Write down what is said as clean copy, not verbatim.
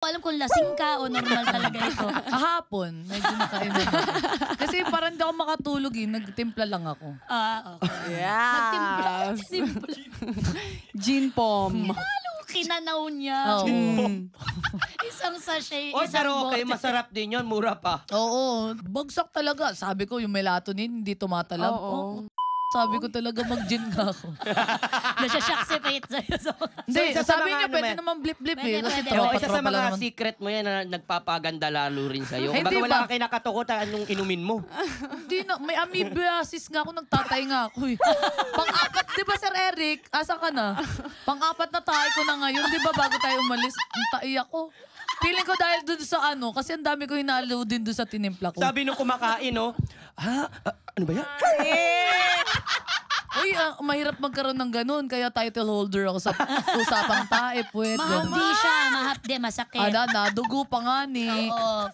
Alam kung lasing ka o normal talaga ito. Kahapon, medyo nakainom ako. Kasi parang hindi ako makatulog eh. Nagtimpla lang ako. Okay. Yes. Simple. Gin pom. Lalo, kinanaw niya. Oo. Isang sachet, O, isang pero okay, bote. masarap din yun. Mura pa. Oo. Bagsak talaga. Sabi ko, yung melatonin, hindi tumatalab. Oo. Sabi ko talaga, mag-gin ka ako. Nasya-shock si Faith sa'yo. Hindi, isa sa sabi mga niya, ano, pwede man. naman blip-blip eh. Pwede, Kasi pwede. Pero isa sa tropa-tropa lang mga naman. secret mo yan na nagpapaganda lalo rin sa'yo. Hindi Baka ba? wala ka kinakatukotan anong inumin mo. Hindi na, may amoebiasis nga ako, nagtatay nga ako eh. Pang-apat, di ba Sir Eric? Asa ka na? Pang-apat na tayo ko na ngayon, di ba bago tayo umalis, ang tai ako. Feeling ko dahil dun sa ano, kasi ang dami ko hinalo din dun sa tinimpla ko. Sabi nung kumakain, no? Ano ba yan? Uy, mahirap magkaroon ng ganun, kaya title holder ako sa usapang tae, puwet. Mahapdi siya, mahapdi, masakit. Nadugo pa nga ni. Oo.